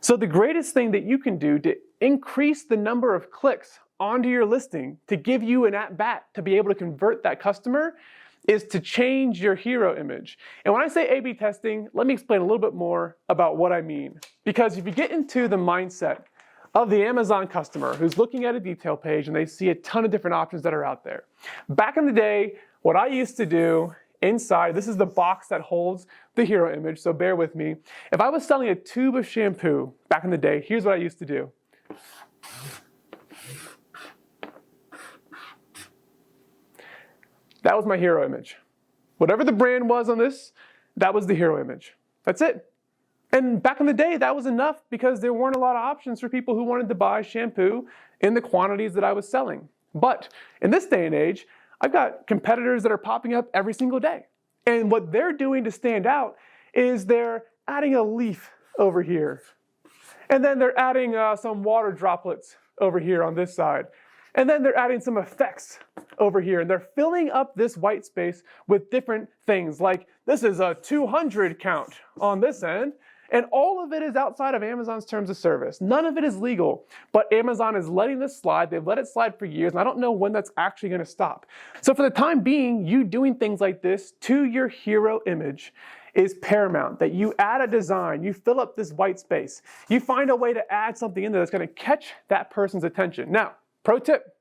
So the greatest thing that you can do to increase the number of clicks onto your listing to give you an at-bat to be able to convert that customer is to change your hero image. And when I say A/B testing, let me explain a little bit more about what I mean. Because if you get into the mindset of the Amazon customer who's looking at a detail page and they see a ton of different options that are out there. Back in the day, what I used to do inside, this is the box that holds the hero image, so bear with me. If I was selling a tube of shampoo back in the day, here's what I used to do. That was my hero image. Whatever the brand was on this, that was the hero image. That's it. And back in the day, that was enough because there weren't a lot of options for people who wanted to buy shampoo in the quantities that I was selling. But in this day and age, I've got competitors that are popping up every single day. And what they're doing to stand out is they're adding a leaf over here. And then they're adding some water droplets over here on this side. And then they're adding some effects over here. And they're filling up this white space with different things. Like this is a 200 count on this end. And all of it is outside of Amazon's terms of service. None of it is legal, but Amazon is letting this slide. They've let it slide for years, and I don't know when that's actually going to stop. So for the time being, you doing things like this to your hero image is paramount. That you add a design, you fill up this white space, you find a way to add something in there that's going to catch that person's attention. Now, pro tip.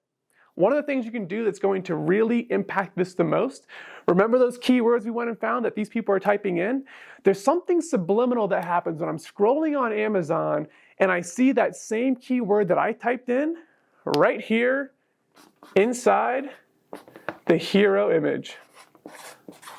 One of the things you can do that's going to really impact this the most, remember those keywords we went and found that these people are typing in? There's something subliminal that happens when I'm scrolling on Amazon and I see that same keyword that I typed in right here inside the hero image.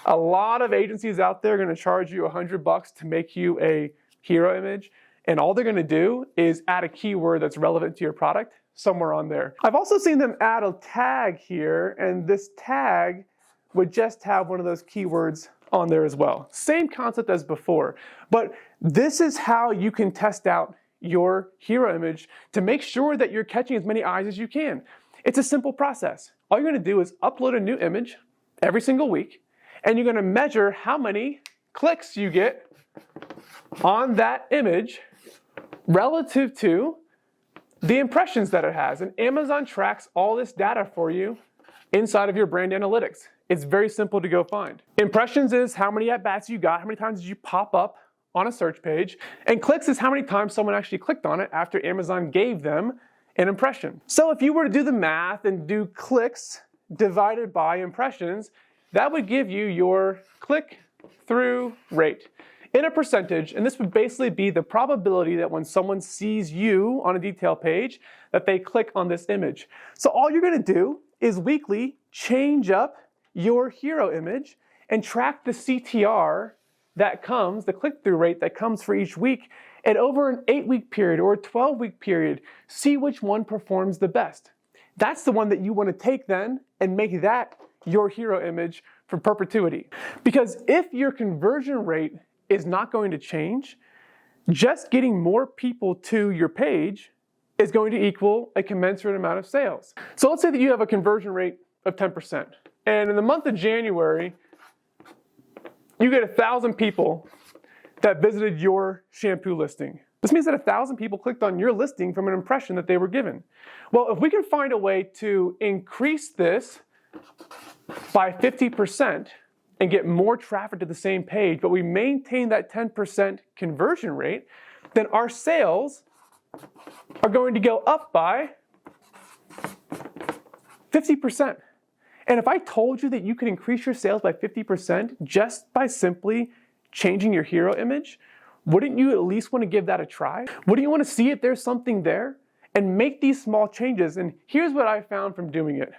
A lot of agencies out there are going to charge you $100 to make you a hero image, and all they're going to do is add a keyword that's relevant to your product somewhere on there. I've also seen them add a tag here, and this tag would just have one of those keywords on there as well. Same concept as before, but this is how you can test out your hero image to make sure that you're catching as many eyes as you can. It's a simple process. All you're gonna do is upload a new image every single week, and you're gonna measure how many clicks you get on that image relative to the impressions that it has. And Amazon tracks all this data for you inside of your brand analytics. It's very simple to go find. Impressions is how many at-bats you got, how many times did you pop up on a search page, and clicks is how many times someone actually clicked on it after Amazon gave them an impression. So if you were to do the math and do clicks divided by impressions, that would give you your click-through rate in a percentage, and this would basically be the probability that when someone sees you on a detail page, that they click on this image. So all you're gonna do is weekly change up your hero image and track the CTR that comes, the click-through rate that comes for each week, and over an 8-week period or a 12-week period, see which one performs the best. That's the one that you wanna take then and make that your hero image for perpetuity. Because if your conversion rate is not going to change, just getting more people to your page is going to equal a commensurate amount of sales. So let's say that you have a conversion rate of 10%. And in the month of January, you get 1,000 people that visited your shampoo listing. This means that 1,000 people clicked on your listing from an impression that they were given. Well, if we can find a way to increase this by 50%, and get more traffic to the same page, but we maintain that 10% conversion rate, then our sales are going to go up by 50%. And if I told you that you could increase your sales by 50% just by simply changing your hero image, wouldn't you at least want to give that a try? Wouldn't you want to see if there's something there and make these small changes? And here's what I found from doing it.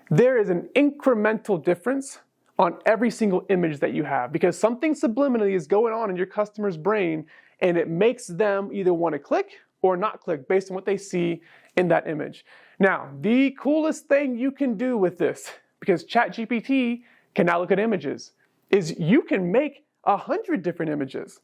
There is an incremental difference on every single image that you have, because something subliminally is going on in your customer's brain and it makes them either want to click or not click based on what they see in that image. Now, the coolest thing you can do with this, because ChatGPT can now look at images, is you can make 100 different images.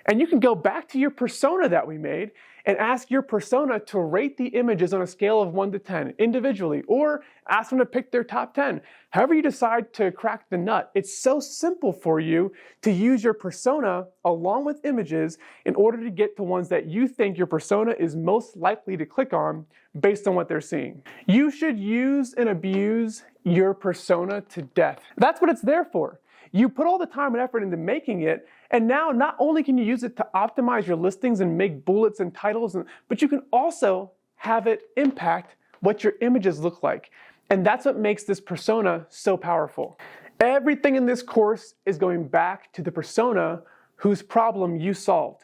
And you can go back to your persona that we made and ask your persona to rate the images on a scale of 1 to 10 individually, or ask them to pick their top 10. However you decide to crack the nut, it's so simple for you to use your persona along with images in order to get to ones that you think your persona is most likely to click on based on what they're seeing. You should use and abuse your persona to death. That's what it's there for. You put all the time and effort into making it, and now not only can you use it to optimize your listings and make bullets and titles, but you can also have it impact what your images look like. And that's what makes this persona so powerful. Everything in this course is going back to the persona whose problem you solved.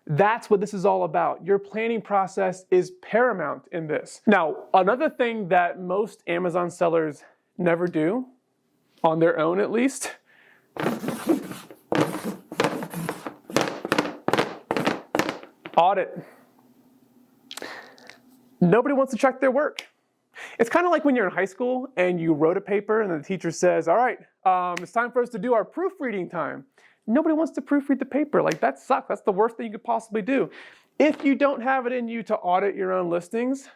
That's what this is all about. Your planning process is paramount in this. Now, another thing that most Amazon sellers never do, on their own at least, audit. Nobody wants to check their work. It's kind of like when you're in high school and you wrote a paper and the teacher says, all right, it's time for us to do our proofreading time. Nobody wants to proofread the paper. Like, that sucks. That's the worst thing you could possibly do. If you don't have it in you to audit your own listings,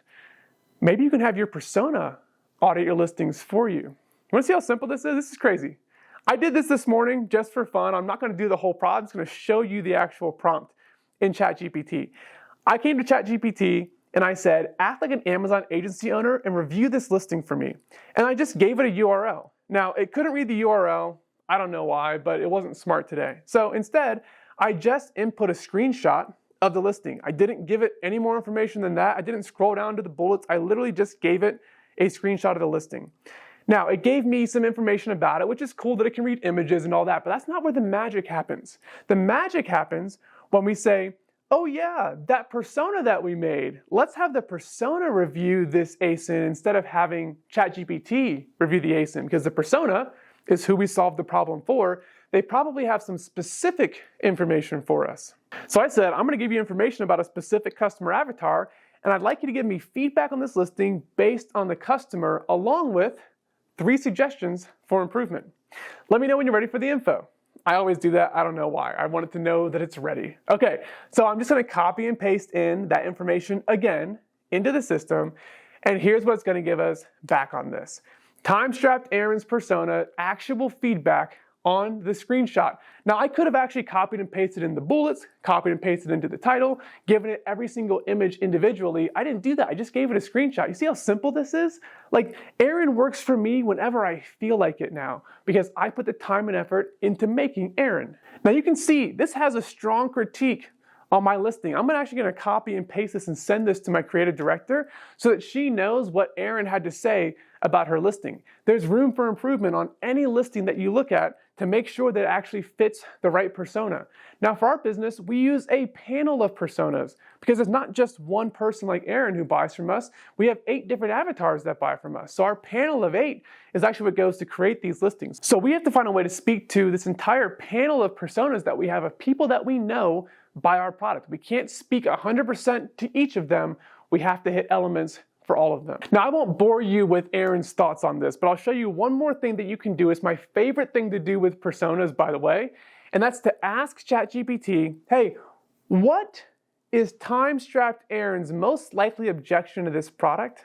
maybe you can have your persona audit your listings for you. You want to see how simple this is? This is crazy. I did this morning just for fun. I'm not going to do the whole prompt. I'm just going to show you the actual prompt in ChatGPT. I came to ChatGPT and I said, act like an Amazon agency owner and review this listing for me. And I just gave it a URL. Now, it couldn't read the URL. I don't know why, but it wasn't smart today. So instead, I just input a screenshot of the listing. I didn't give it any more information than that. I didn't scroll down to the bullets. I literally just gave it a screenshot of the listing. Now, it gave me some information about it, which is cool that it can read images and all that, but that's not where the magic happens. The magic happens when we say, oh yeah, that persona that we made, let's have the persona review this ASIN instead of having ChatGPT review the ASIN, because the persona is who we solved the problem for. They probably have some specific information for us. So I said, I'm going to give you information about a specific customer avatar, and I'd like you to give me feedback on this listing based on the customer, along with 3 suggestions for improvement. Let me know when you're ready for the info. I always do that. I don't know why. I wanted to know that it's ready. Okay, so I'm just going to copy and paste in that information again into the system. And here's what it's going to give us back on this. Time-strapped Aaron's persona, actual feedback on the screenshot. Now, I could have actually copied and pasted in the bullets, copied and pasted into the title, given it every single image individually. I didn't do that. I just gave it a screenshot. You see how simple this is? Like, Aaron works for me whenever I feel like it now, because I put the time and effort into making Aaron. Now, you can see this has a strong critique on my listing. I'm actually going to copy and paste this and send this to my creative director so that she knows what Aaron had to say about her listing. There's room for improvement on any listing that you look at to make sure that it actually fits the right persona. Now, for our business, we use a panel of personas because it's not just one person like Aaron who buys from us. We have 8 different avatars that buy from us. So our panel of 8 is actually what goes to create these listings. So we have to find a way to speak to this entire panel of personas that we have of people that we know buy our product. We can't speak 100% to each of them. We have to hit elements for all of them. Now, I won't bore you with Aaron's thoughts on this, but I'll show you one more thing that you can do. It's my favorite thing to do with personas, by the way, and that's to ask ChatGPT, hey, what is time-strapped Aaron's most likely objection to this product?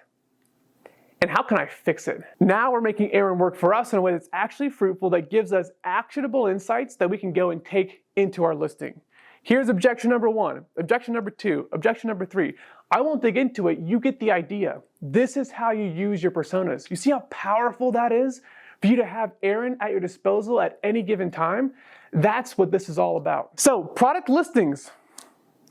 And how can I fix it? Now we're making Aaron work for us in a way that's actually fruitful, that gives us actionable insights that we can go and take into our listing. Here's objection number 1, objection number 2, objection number 3. I won't dig into it. You get the idea. This is how you use your personas. You see how powerful that is? For you to have Aaron at your disposal at any given time? That's what this is all about. So, product listings,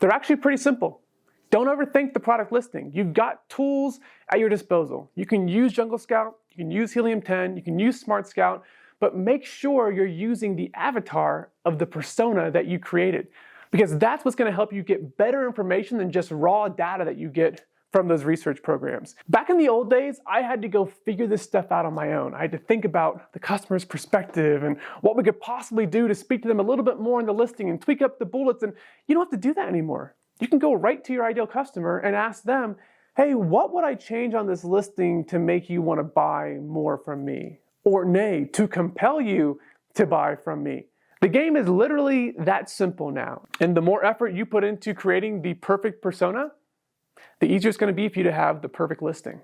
they're actually pretty simple. Don't overthink the product listing. You've got tools at your disposal. You can use Jungle Scout, you can use Helium 10, you can use Smart Scout, but make sure you're using the avatar of the persona that you created, because that's what's going to help you get better information than just raw data that you get from those research programs. Back in the old days, I had to go figure this stuff out on my own. I had to think about the customer's perspective and what we could possibly do to speak to them a little bit more in the listing and tweak up the bullets, and you don't have to do that anymore. You can go right to your ideal customer and ask them, hey, what would I change on this listing to make you want to buy more from me? Or nay, to compel you to buy from me. The game is literally that simple now. And the more effort you put into creating the perfect persona, the easier it's going to be for you to have the perfect listing.